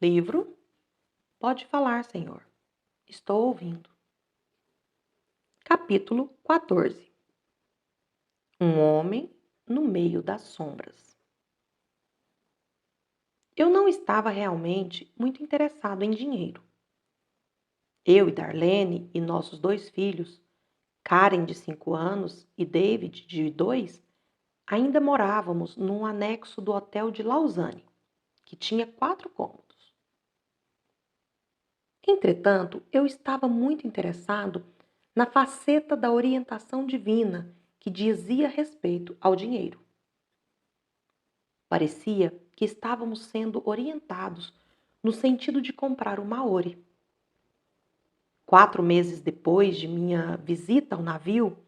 Livro? Pode falar, Senhor. Estou ouvindo. Capítulo 14. Um homem no meio das sombras. Eu não estava realmente muito interessado em dinheiro. Eu e Darlene e nossos 2 filhos, Karen de 5 anos e David de 2, ainda morávamos num anexo do hotel de Lausanne, que tinha 4 cômodos. Entretanto, eu estava muito interessado na faceta da orientação divina que dizia respeito ao dinheiro. Parecia que estávamos sendo orientados no sentido de comprar o Maori. 4 meses depois de minha visita ao navio,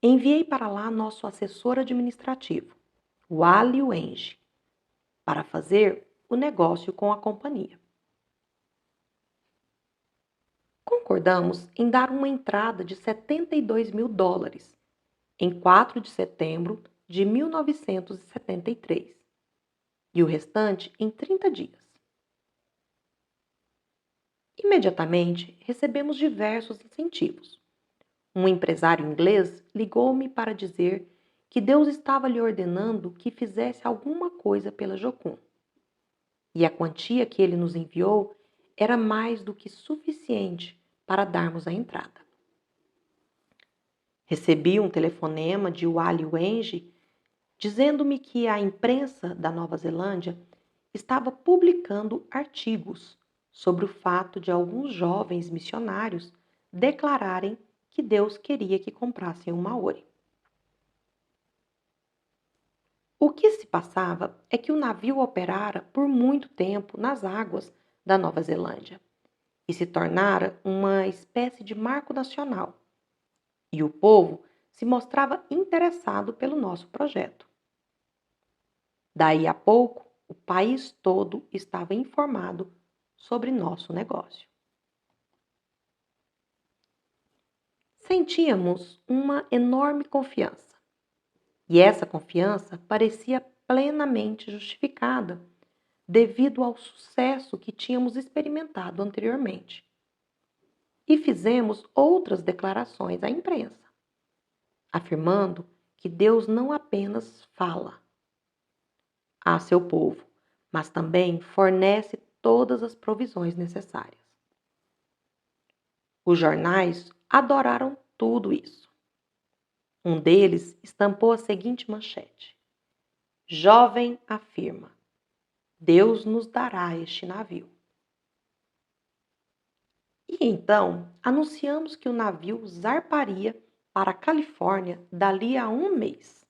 enviei para lá nosso assessor administrativo, o Ali Wenge, para fazer o negócio com a companhia. Concordamos em dar uma entrada de $72.000 em 4 de setembro de 1973 e o restante em 30 dias. Imediatamente recebemos diversos incentivos. Um empresário inglês ligou-me para dizer que Deus estava lhe ordenando que fizesse alguma coisa pela Jocum. E a quantia que ele nos enviou era mais do que suficiente para darmos a entrada. Recebi um telefonema de Wally Wenge dizendo-me que a imprensa da Nova Zelândia estava publicando artigos sobre o fato de alguns jovens missionários declararem que Deus queria que comprassem um Maori. O que se passava é que o navio operara por muito tempo nas águas da Nova Zelândia e se tornara uma espécie de marco nacional, e o povo se mostrava interessado pelo nosso projeto. Daí a pouco, o país todo estava informado sobre nosso negócio. Sentíamos uma enorme confiança, e essa confiança parecia plenamente justificada devido ao sucesso que tínhamos experimentado anteriormente. E fizemos outras declarações à imprensa, afirmando que Deus não apenas fala a seu povo, mas também fornece todas as provisões necessárias. Os jornais adoraram tudo isso. Um deles estampou a seguinte manchete: Jovem afirma: Deus nos dará este navio. E então anunciamos que o navio zarparia para a Califórnia dali a um mês,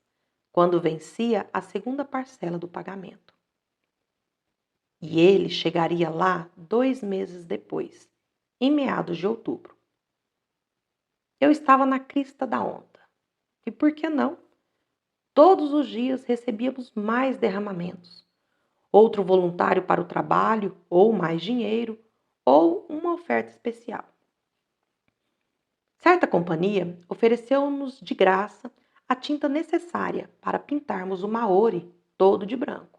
quando vencia a segunda parcela do pagamento. E ele chegaria lá 2 meses depois, em meados de outubro. Eu estava na crista da onda. E por que não? Todos os dias recebíamos mais derramamentos. Outro voluntário para o trabalho, ou mais dinheiro, ou uma oferta especial. Certa companhia ofereceu-nos de graça a tinta necessária para pintarmos o Maori todo de branco.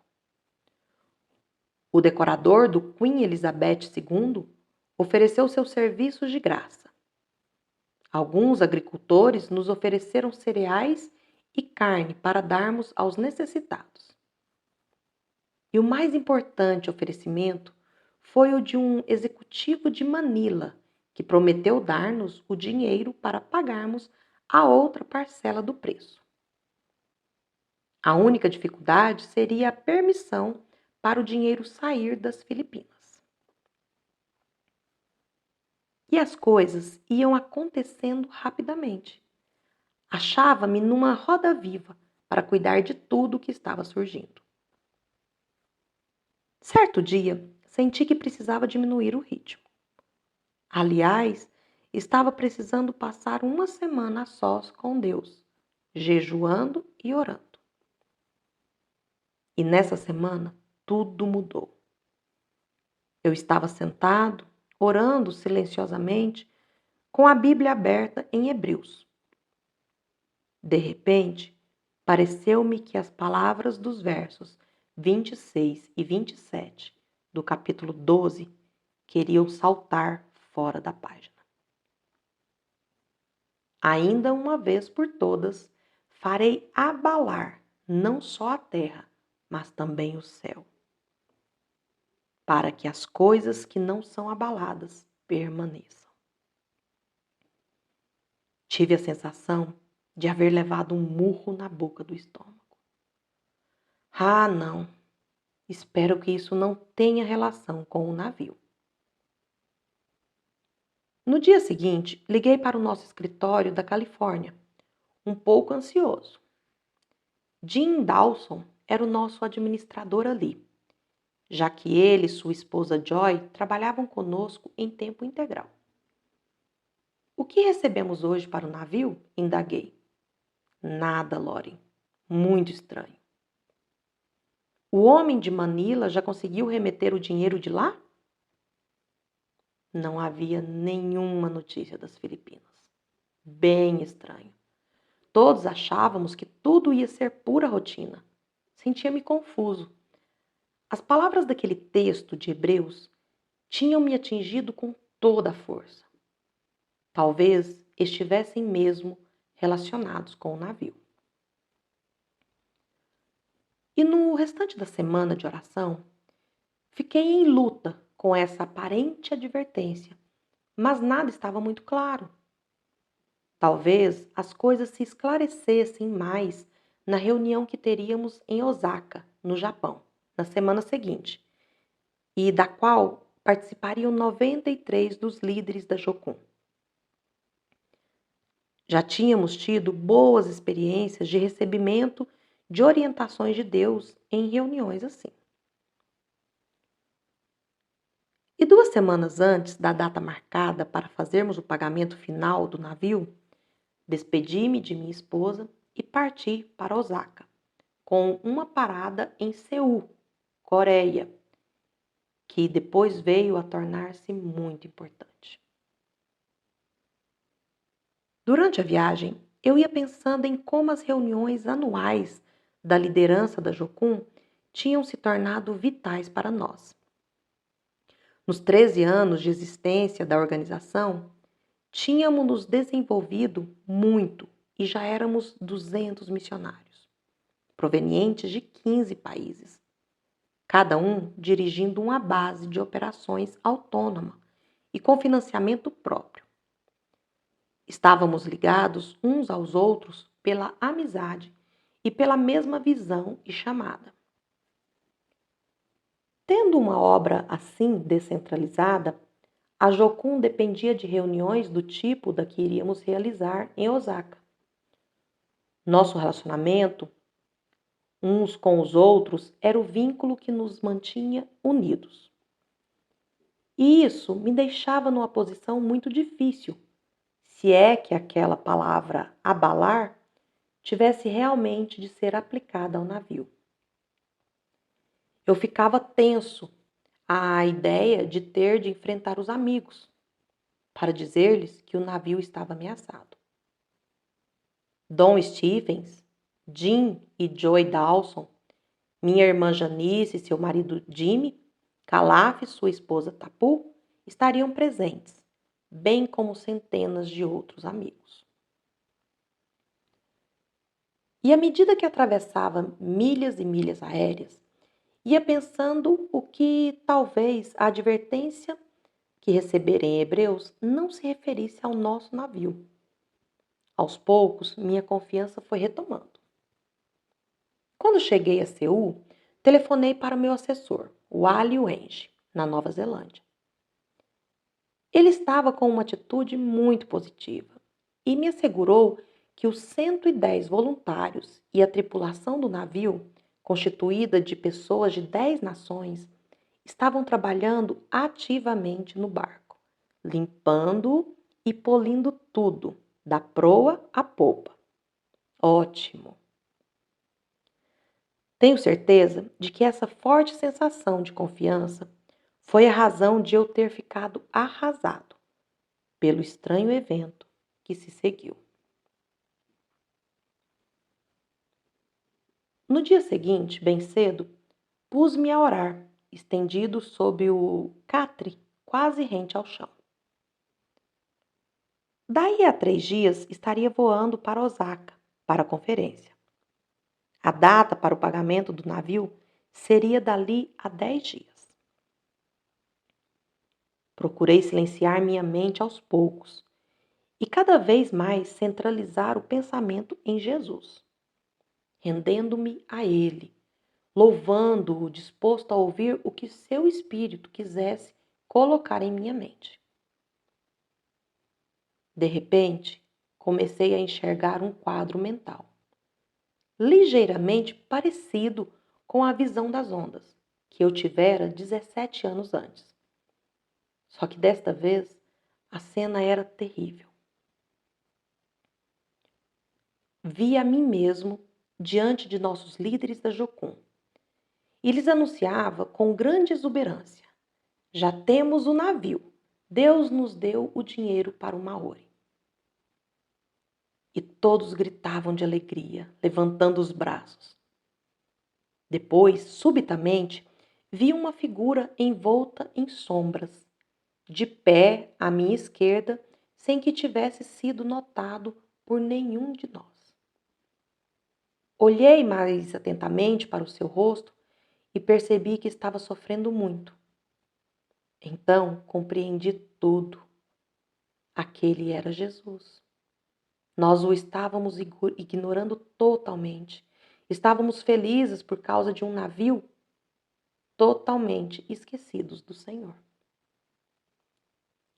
O decorador do Queen Elizabeth II ofereceu seus serviços de graça. Alguns agricultores nos ofereceram cereais e carne para darmos aos necessitados. E o mais importante oferecimento foi o de um executivo de Manila, que prometeu dar-nos o dinheiro para pagarmos a outra parcela do preço. A única dificuldade seria a permissão para o dinheiro sair das Filipinas. E as coisas iam acontecendo rapidamente. Achava-me numa roda viva para cuidar de tudo o que estava surgindo. Certo dia, senti que precisava diminuir o ritmo. Aliás, estava precisando passar uma semana a sós com Deus, jejuando e orando. E nessa semana, tudo mudou. Eu estava sentado, orando silenciosamente, com a Bíblia aberta em Hebreus. De repente, pareceu-me que as palavras dos versos 26 e 27 do capítulo 12 queriam saltar fora da página. Ainda uma vez por todas, farei abalar não só a terra, mas também o céu, para que as coisas que não são abaladas permaneçam. Tive a sensação de haver levado um murro na boca do estômago. Ah, não! Espero que isso não tenha relação com o navio. No dia seguinte, liguei para o nosso escritório da Califórnia, um pouco ansioso. Jim Dawson era o nosso administrador ali, já que ele e sua esposa Joy trabalhavam conosco em tempo integral. O que recebemos hoje para o navio? Indaguei. Nada, Loren. Muito estranho. O homem de Manila já conseguiu remeter o dinheiro de lá? Não havia nenhuma notícia das Filipinas. Bem estranho. Todos achávamos que tudo ia ser pura rotina. Sentia-me confuso. As palavras daquele texto de Hebreus tinham me atingido com toda a força. Talvez estivessem mesmo relacionados com o navio. E no restante da semana de oração, fiquei em luta com essa aparente advertência, mas nada estava muito claro. Talvez as coisas se esclarecessem mais na reunião que teríamos em Osaka, no Japão, na semana seguinte, e da qual participariam 93 dos líderes da Jocum. Já tínhamos tido boas experiências de recebimento de orientações de Deus em reuniões assim. E 2 semanas antes da data marcada para fazermos o pagamento final do navio, despedi-me de minha esposa e parti para Osaka, com uma parada em Seul, Coreia, que depois veio a tornar-se muito importante. Durante a viagem, eu ia pensando em como as reuniões anuais da liderança da Jocum tinham se tornado vitais para nós. Nos 13 anos de existência da organização, tínhamos nos desenvolvido muito e já éramos 200 missionários, provenientes de 15 países, cada um dirigindo uma base de operações autônoma e com financiamento próprio. Estávamos ligados uns aos outros pela amizade e pela mesma visão e chamada. Tendo uma obra assim descentralizada, a Jocum dependia de reuniões do tipo da que iríamos realizar em Osaka. Nosso relacionamento uns com os outros era o vínculo que nos mantinha unidos. E isso me deixava numa posição muito difícil, se é que aquela palavra abalar tivesse realmente de ser aplicada ao navio. Eu ficava tenso à ideia de ter de enfrentar os amigos para dizer-lhes que o navio estava ameaçado. Don Stephens, Jim e Joy Dawson, minha irmã Janice e seu marido Jimmy, Calaf e sua esposa Tapu estariam presentes, bem como centenas de outros amigos. E à medida que atravessava milhas e milhas aéreas, ia pensando o que talvez a advertência que receber em Hebreus não se referisse ao nosso navio. Aos poucos, minha confiança foi retomando. Quando cheguei a Seul, telefonei para o meu assessor, o Ali Wenge, na Nova Zelândia. Ele estava com uma atitude muito positiva e me assegurou que os 110 voluntários e a tripulação do navio, constituída de pessoas de 10 nações, estavam trabalhando ativamente no barco, limpando e polindo tudo, da proa à popa. Ótimo! Tenho certeza de que essa forte sensação de confiança foi a razão de eu ter ficado arrasado pelo estranho evento que se seguiu. No dia seguinte, bem cedo, pus-me a orar estendido sob o catre, quase rente ao chão. Daí a 3 dias estaria voando para Osaka, para a conferência. A data para o pagamento do navio seria dali a 10 dias. Procurei silenciar minha mente aos poucos e cada vez mais centralizar o pensamento em Jesus, rendendo-me a Ele, louvando-o, disposto a ouvir o que seu Espírito quisesse colocar em minha mente. De repente, comecei a enxergar um quadro mental, ligeiramente parecido com a visão das ondas, que eu tivera 17 anos antes. Só que desta vez, a cena era terrível. Vi a mim mesmo diante de nossos líderes da Jocum. E lhes anunciava com grande exuberância: já temos o navio. Deus nos deu o dinheiro para o Maori. E todos gritavam de alegria, levantando os braços. Depois, subitamente, vi uma figura envolta em sombras, de pé à minha esquerda, sem que tivesse sido notado por nenhum de nós. Olhei mais atentamente para o seu rosto e percebi que estava sofrendo muito. Então compreendi tudo. Aquele era Jesus. Nós o estávamos ignorando totalmente. Estávamos felizes por causa de um navio, totalmente esquecidos do Senhor.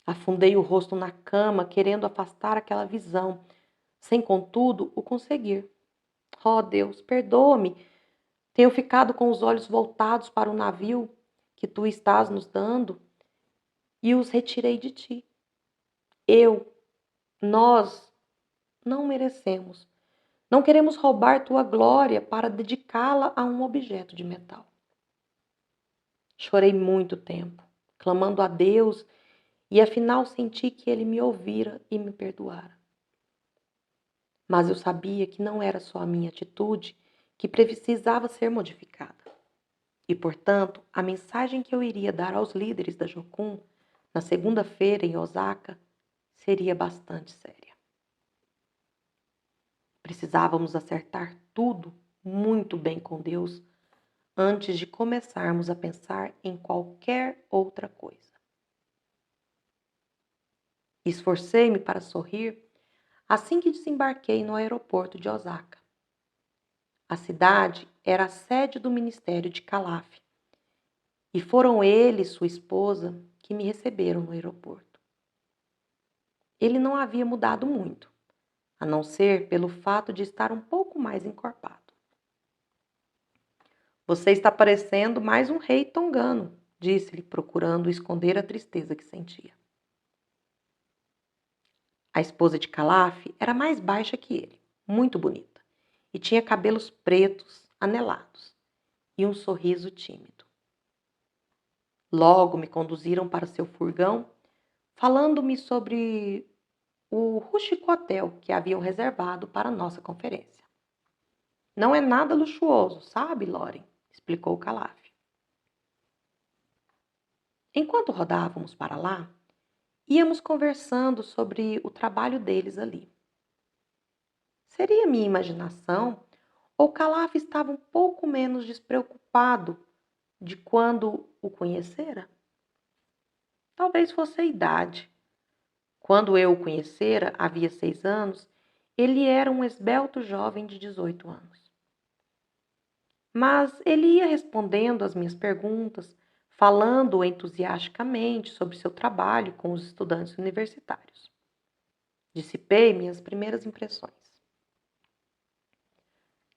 Afundei o rosto na cama, querendo afastar aquela visão, sem contudo o conseguir. Oh Deus, perdoa-me. Tenho ficado com os olhos voltados para o navio que tu estás nos dando e os retirei de ti. Nós não merecemos. Não queremos roubar tua glória para dedicá-la a um objeto de metal. Chorei muito tempo, clamando a Deus, e afinal senti que Ele me ouvira e me perdoara. Mas eu sabia que não era só a minha atitude que precisava ser modificada. E, portanto, a mensagem que eu iria dar aos líderes da Jocum na segunda-feira em Osaka seria bastante séria. Precisávamos acertar tudo muito bem com Deus antes de começarmos a pensar em qualquer outra coisa. Esforcei-me para sorrir assim que desembarquei no aeroporto de Osaka. A cidade era a sede do Ministério de Calaf e foram ele e sua esposa que me receberam no aeroporto. Ele não havia mudado muito, a não ser pelo fato de estar um pouco mais encorpado. Você está parecendo mais um rei tongano, disse-lhe, procurando esconder a tristeza que sentia. A esposa de Calaf era mais baixa que ele, muito bonita, e tinha cabelos pretos, anelados, e um sorriso tímido. Logo me conduziram para seu furgão, falando-me sobre o rústico hotel que haviam reservado para a nossa conferência. Não é nada luxuoso, sabe, Loren? Explicou Calaf. Enquanto rodávamos para lá, íamos conversando sobre o trabalho deles ali. Seria minha imaginação ou Calaf estava um pouco menos despreocupado de quando o conhecera? Talvez fosse a idade. Quando eu o conhecera, havia 6 anos, ele era um esbelto jovem de 18 anos. Mas ele ia respondendo às minhas perguntas, falando entusiasticamente sobre seu trabalho com os estudantes universitários. Dissipei minhas primeiras impressões.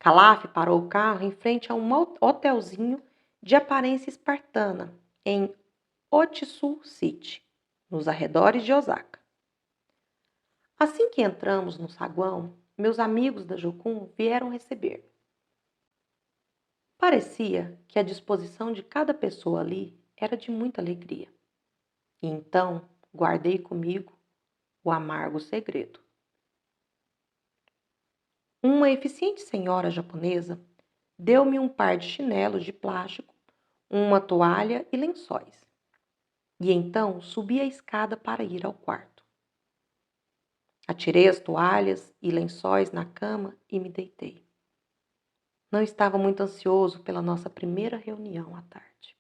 Calaf parou o carro em frente a um hotelzinho de aparência espartana, em Otsu City, nos arredores de Osaka. Assim que entramos no saguão, meus amigos da Jocum vieram receber. Parecia que a disposição de cada pessoa ali era de muita alegria. E então guardei comigo o amargo segredo. Uma eficiente senhora japonesa deu-me um par de chinelos de plástico, uma toalha e lençóis. E então subi a escada para ir ao quarto. Atirei as toalhas e lençóis na cama e me deitei. Não estava muito ansioso pela nossa primeira reunião à tarde.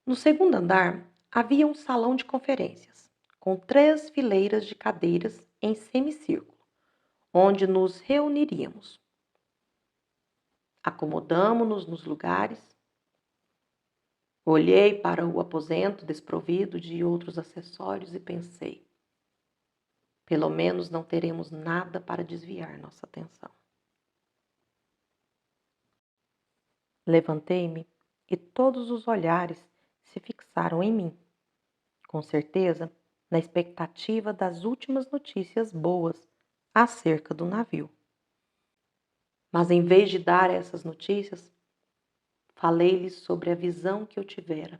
No segundo andar havia um salão de conferências, com 3 fileiras de cadeiras em semicírculo, onde nos reuniríamos. Acomodamo-nos nos lugares. Olhei para o aposento desprovido de outros acessórios e pensei: pelo menos não teremos nada para desviar nossa atenção. Levantei-me e todos os olhares se fixaram em mim, com certeza na expectativa das últimas notícias boas acerca do navio. Mas em vez de dar essas notícias, falei-lhes sobre a visão que eu tivera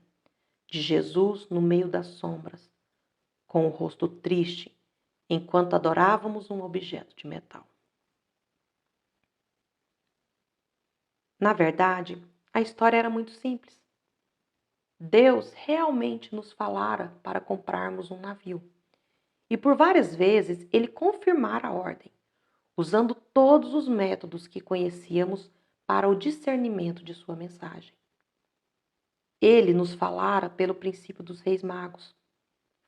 de Jesus no meio das sombras, com o rosto triste, enquanto adorávamos um objeto de metal. Na verdade, a história era muito simples. Deus realmente nos falara para comprarmos um navio. E por várias vezes ele confirmara a ordem, usando todos os métodos que conhecíamos para o discernimento de sua mensagem. Ele nos falara pelo princípio dos reis magos,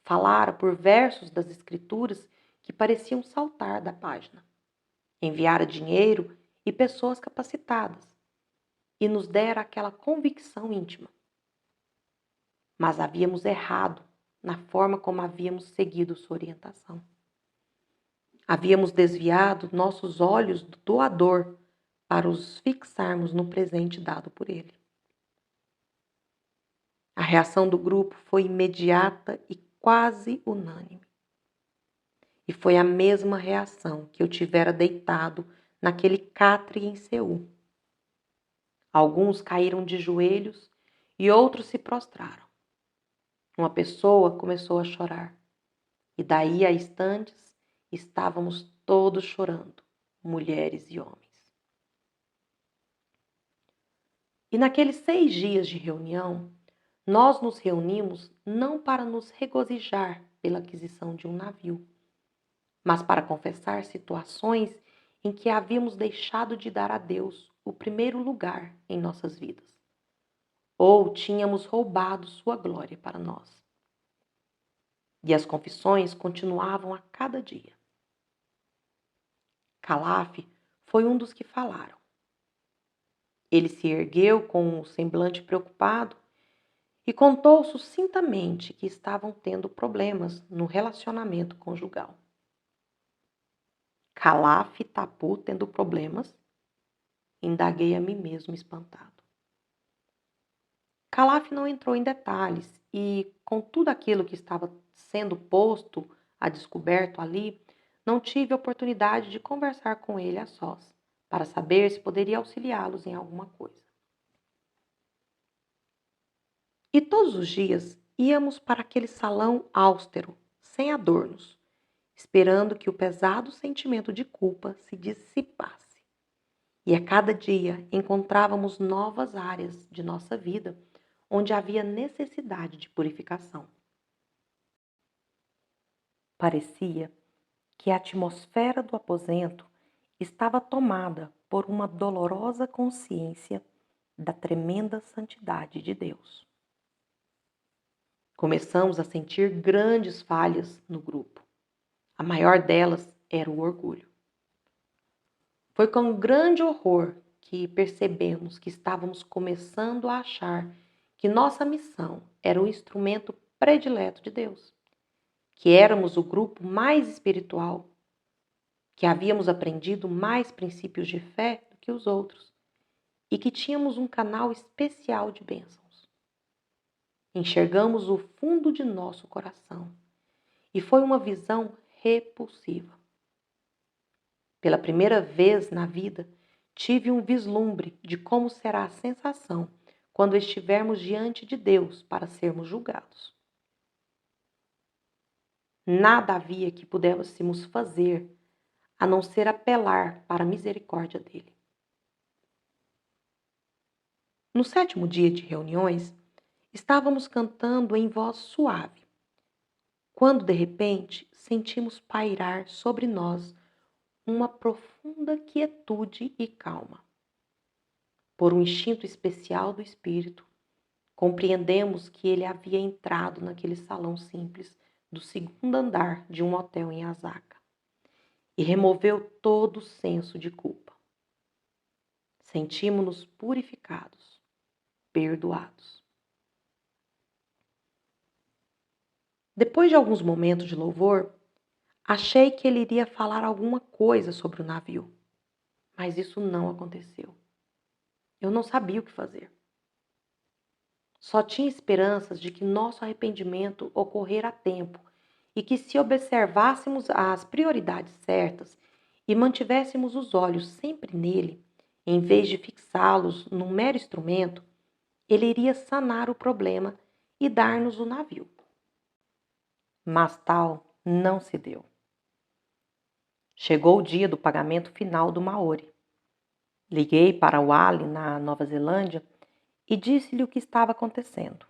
falara por versos das escrituras que pareciam saltar da página, enviara dinheiro e pessoas capacitadas, e nos dera aquela convicção íntima. Mas havíamos errado na forma como havíamos seguido sua orientação. Havíamos desviado nossos olhos do doador para os fixarmos no presente dado por ele. A reação do grupo foi imediata e quase unânime. E foi a mesma reação que eu tivera deitado naquele catre em Seul. Alguns caíram de joelhos e outros se prostraram. Uma pessoa começou a chorar. E daí a instantes estávamos todos chorando, mulheres e homens. E naqueles 6 dias de reunião, nós nos reunimos não para nos regozijar pela aquisição de um navio, mas para confessar situações em que havíamos deixado de dar a Deus o primeiro lugar em nossas vidas, ou tínhamos roubado sua glória para nós. E as confissões continuavam a cada dia. Calaf foi um dos que falaram. Ele se ergueu com um semblante preocupado e contou sucintamente que estavam tendo problemas no relacionamento conjugal. Calaf e Tapu tendo problemas? Indaguei a mim mesmo espantado. Calaf não entrou em detalhes e, com tudo aquilo que estava sendo posto a descoberto ali, não tive oportunidade de conversar com ele a sós, para saber se poderia auxiliá-los em alguma coisa. E todos os dias íamos para aquele salão austero, sem adornos, esperando que o pesado sentimento de culpa se dissipasse. E a cada dia encontrávamos novas áreas de nossa vida onde havia necessidade de purificação. Parecia que a atmosfera do aposento estava tomada por uma dolorosa consciência da tremenda santidade de Deus. Começamos a sentir grandes falhas no grupo. A maior delas era o orgulho. Foi com grande horror que percebemos que estávamos começando a achar que nossa missão era o instrumento predileto de Deus, que éramos o grupo mais espiritual, que havíamos aprendido mais princípios de fé do que os outros e que tínhamos um canal especial de bênçãos. Enxergamos o fundo de nosso coração e foi uma visão repulsiva. Pela primeira vez na vida, tive um vislumbre de como será a sensação quando estivermos diante de Deus para sermos julgados. Nada havia que pudéssemos fazer a não ser apelar para a misericórdia dele. No 7º dia de reuniões, estávamos cantando em voz suave, quando de repente sentimos pairar sobre nós uma profunda quietude e calma. Por um instinto especial do espírito, compreendemos que ele havia entrado naquele salão simples do 2º andar de um hotel em Osaka e removeu todo o senso de culpa. Sentimos-nos purificados, perdoados. Depois de alguns momentos de louvor, achei que ele iria falar alguma coisa sobre o navio, mas isso não aconteceu. Eu não sabia o que fazer. Só tinha esperanças de que nosso arrependimento ocorrera a tempo e que, se observássemos as prioridades certas e mantivéssemos os olhos sempre nele, em vez de fixá-los num mero instrumento, ele iria sanar o problema e dar-nos o navio. Mas tal não se deu. Chegou o dia do pagamento final do Maori. Liguei para o Ali na Nova Zelândia e disse-lhe o que estava acontecendo.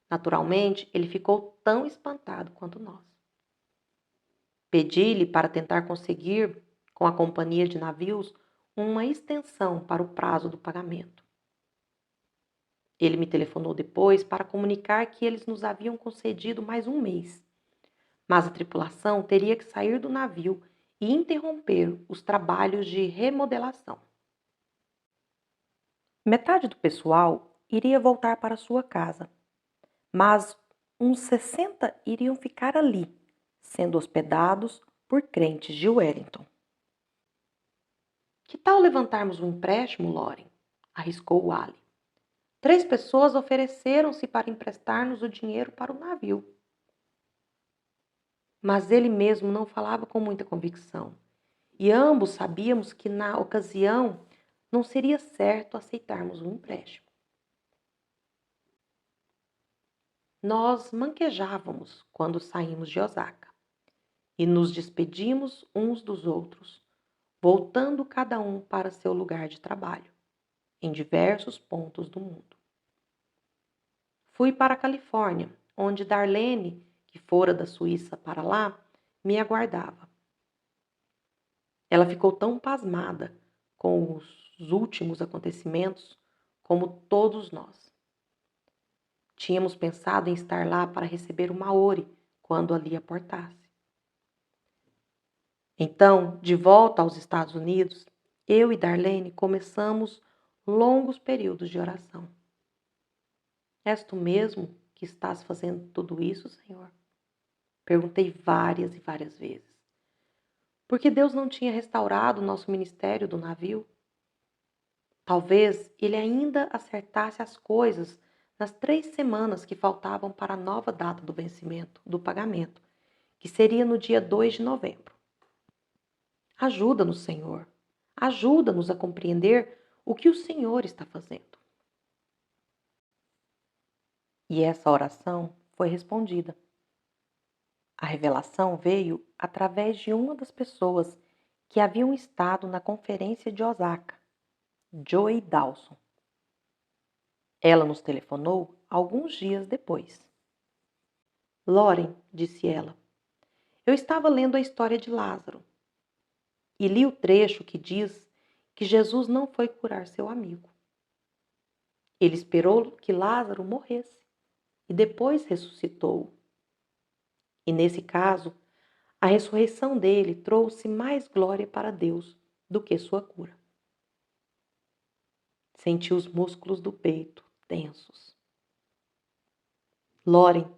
Naturalmente, ele ficou tão espantado quanto nós. Pedi-lhe para tentar conseguir, com a companhia de navios, uma extensão para o prazo do pagamento. Ele me telefonou depois para comunicar que eles nos haviam concedido mais um mês, mas a tripulação teria que sair do navio e interromper os trabalhos de remodelação. Metade do pessoal iria voltar para sua casa, mas uns 60 iriam ficar ali, sendo hospedados por crentes de Wellington. Que tal levantarmos um empréstimo, Loren? Arriscou o Ali. 3 pessoas ofereceram-se para emprestar-nos o dinheiro para o navio. Mas ele mesmo não falava com muita convicção, e ambos sabíamos que na ocasião não seria certo aceitarmos um empréstimo. Nós manquejávamos quando saímos de Osaka e nos despedimos uns dos outros, voltando cada um para seu lugar de trabalho, em diversos pontos do mundo. Fui para a Califórnia, onde Darlene, que fora da Suíça para lá, me aguardava. Ela ficou tão pasmada com os últimos acontecimentos como todos nós. Tínhamos pensado em estar lá para receber o Maori quando ali aportasse. Então, de volta aos Estados Unidos, eu e Darlene começamos longos períodos de oração. És tu mesmo que estás fazendo tudo isso, Senhor? Perguntei várias e várias vezes. Porque Deus não tinha restaurado o nosso ministério do navio? Talvez ele ainda acertasse as coisas nas 3 semanas que faltavam para a nova data do vencimento do pagamento, que seria no dia 2 de novembro. Ajuda-nos, Senhor. Ajuda-nos a compreender o que o Senhor está fazendo. E essa oração foi respondida. A revelação veio através de uma das pessoas que haviam estado na conferência de Osaka, Joy Dawson. Ela nos telefonou alguns dias depois. Loren, disse ela, eu estava lendo a história de Lázaro e li o trecho que diz que Jesus não foi curar seu amigo. Ele esperou que Lázaro morresse e depois ressuscitou. E nesse caso, a ressurreição dele trouxe mais glória para Deus do que sua cura. Senti os músculos do peito tensos. Loren,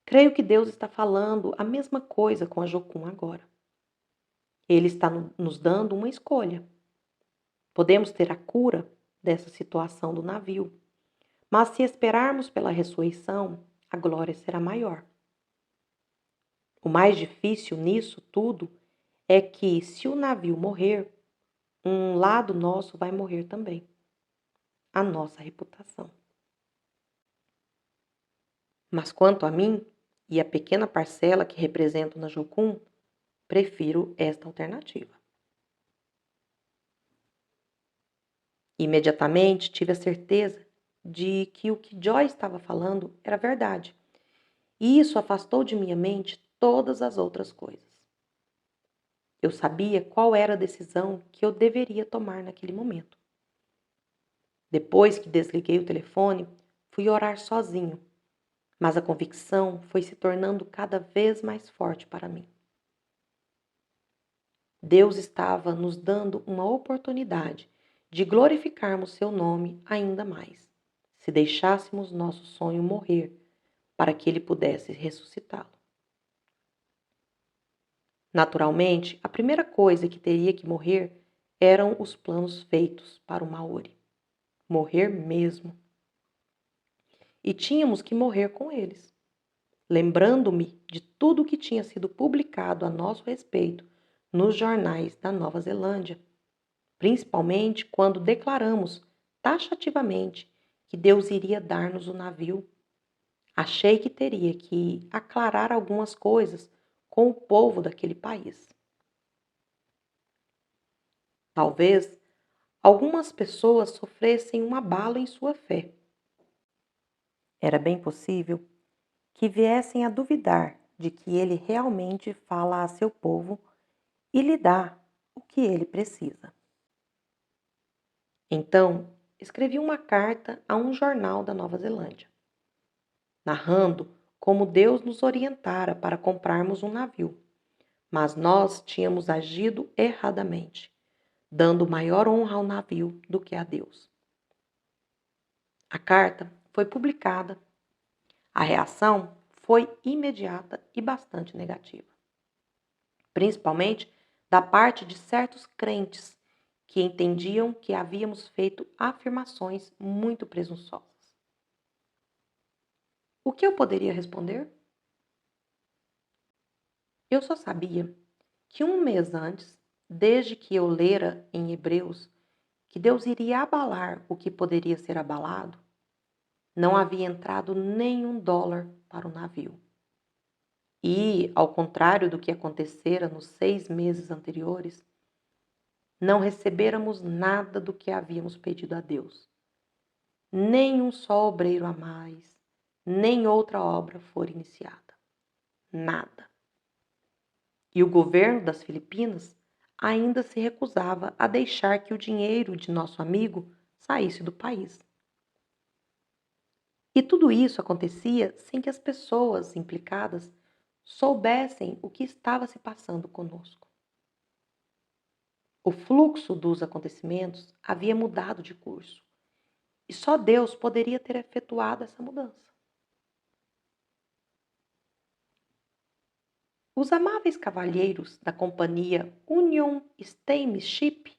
creio que Deus está falando a mesma coisa com a Jocum agora. Ele está nos dando uma escolha. Podemos ter a cura dessa situação do navio, mas se esperarmos pela ressurreição, a glória será maior. O mais difícil nisso tudo é que, se o navio morrer, um lado nosso vai morrer também. A nossa reputação. Mas quanto a mim, e a pequena parcela que represento na Jocum, prefiro esta alternativa. Imediatamente tive a certeza de que o que Joy estava falando era verdade, e isso afastou de minha mente todas as outras coisas. Eu sabia qual era a decisão que eu deveria tomar naquele momento. Depois que desliguei o telefone, fui orar sozinho, mas a convicção foi se tornando cada vez mais forte para mim. Deus estava nos dando uma oportunidade de glorificarmos seu nome ainda mais, se deixássemos nosso sonho morrer para que ele pudesse ressuscitá-lo. Naturalmente, a primeira coisa que teria que morrer eram os planos feitos para o Maori. Morrer mesmo. E tínhamos que morrer com eles. Lembrando-me de tudo o que tinha sido publicado a nosso respeito nos jornais da Nova Zelândia, principalmente quando declaramos taxativamente que Deus iria dar-nos o navio. Achei que teria que aclarar algumas coisas com o povo daquele país. Talvez algumas pessoas sofressem um abalo em sua fé. Era bem possível que viessem a duvidar de que ele realmente fala a seu povo e lhe dá o que ele precisa. Então, escrevi uma carta a um jornal da Nova Zelândia, narrando como Deus nos orientara para comprarmos um navio, mas nós tínhamos agido erradamente, dando maior honra ao navio do que a Deus. A carta foi publicada. A reação foi imediata e bastante negativa, principalmente da parte de certos crentes que entendiam que havíamos feito afirmações muito presunçosas. O que eu poderia responder? Eu só sabia que um mês antes, desde que eu lera em Hebreus que Deus iria abalar o que poderia ser abalado, não havia entrado nenhum dólar para o navio. E, ao contrário do que acontecera nos 6 meses anteriores, não recebêramos nada do que havíamos pedido a Deus. Nem um só obreiro a mais, nem outra obra for iniciada. Nada. E o governo das Filipinas ainda se recusava a deixar que o dinheiro de nosso amigo saísse do país. E tudo isso acontecia sem que as pessoas implicadas soubessem o que estava se passando conosco. O fluxo dos acontecimentos havia mudado de curso, e só Deus poderia ter efetuado essa mudança. Os amáveis cavalheiros da companhia Union Steamship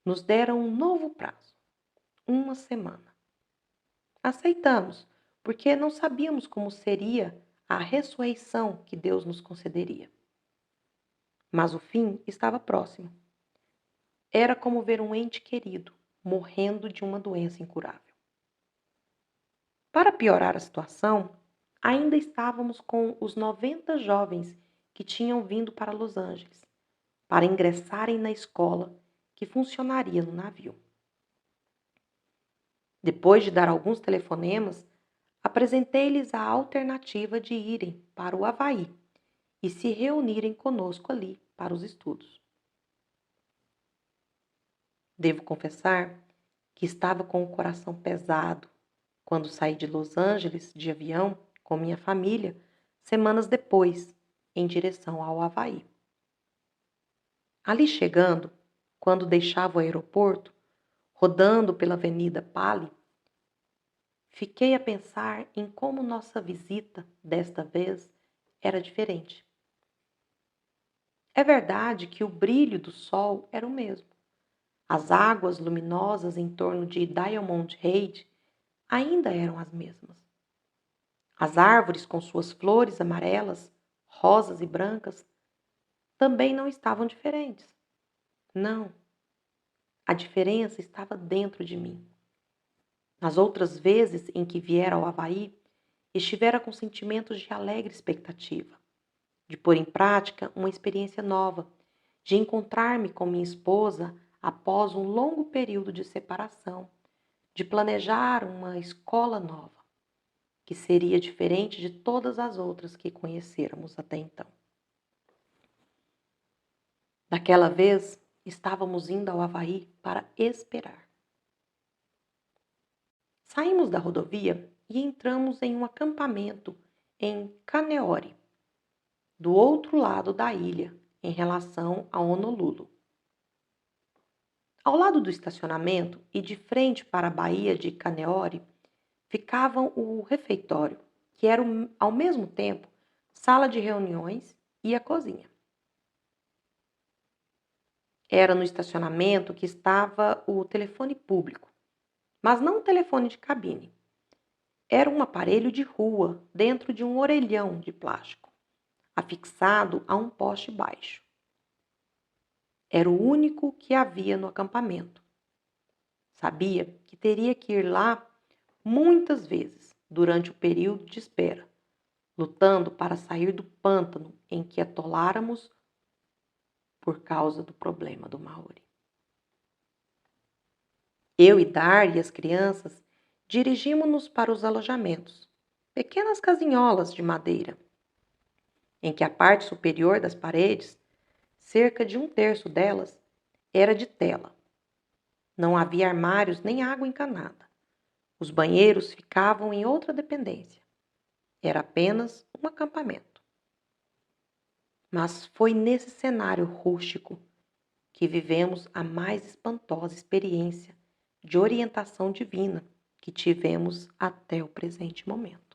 nos deram um novo prazo, uma semana. Aceitamos, porque não sabíamos como seria a ressurreição que Deus nos concederia. Mas o fim estava próximo. Era como ver um ente querido morrendo de uma doença incurável. Para piorar a situação, ainda estávamos com os 90 jovens que tinham vindo para Los Angeles para ingressarem na escola que funcionaria no navio. Depois de dar alguns telefonemas, apresentei-lhes a alternativa de irem para o Havaí e se reunirem conosco ali para os estudos. Devo confessar que estava com o coração pesado quando saí de Los Angeles de avião com minha família, semanas depois, em direção ao Havaí. Ali chegando, quando deixava o aeroporto, rodando pela Avenida Pali, fiquei a pensar em como nossa visita, desta vez, era diferente. É verdade que o brilho do sol era o mesmo. As águas luminosas em torno de Diamond Head ainda eram as mesmas. As árvores com suas flores amarelas, rosas e brancas também não estavam diferentes. Não. A diferença estava dentro de mim. Nas outras vezes em que viera ao Havaí, estivera com sentimentos de alegre expectativa, de pôr em prática uma experiência nova, de encontrar-me com minha esposa após um longo período de separação, de planejar uma escola nova, que seria diferente de todas as outras que conhecêramos até então. Daquela vez, estávamos indo ao Havaí para esperar. Saímos da rodovia e entramos em um acampamento em Kaneohe, do outro lado da ilha, em relação a Honolulu. Ao lado do estacionamento e de frente para a baía de Kaneohe, ficavam o refeitório, que era ao mesmo tempo sala de reuniões e a cozinha. Era no estacionamento que estava o telefone público, mas não um telefone de cabine. Era um aparelho de rua dentro de um orelhão de plástico, afixado a um poste baixo. Era o único que havia no acampamento. Sabia que teria que ir lá muitas vezes durante o período de espera, lutando para sair do pântano em que atoláramos por causa do problema do Maori. Eu e Dar e as crianças dirigimos-nos para os alojamentos, pequenas casinholas de madeira, em que a parte superior das paredes, cerca de 1/3 delas, era de tela. Não havia armários nem água encanada. Os banheiros ficavam em outra dependência. Era apenas um acampamento. Mas foi nesse cenário rústico que vivemos a mais espantosa experiência de orientação divina que tivemos até o presente momento.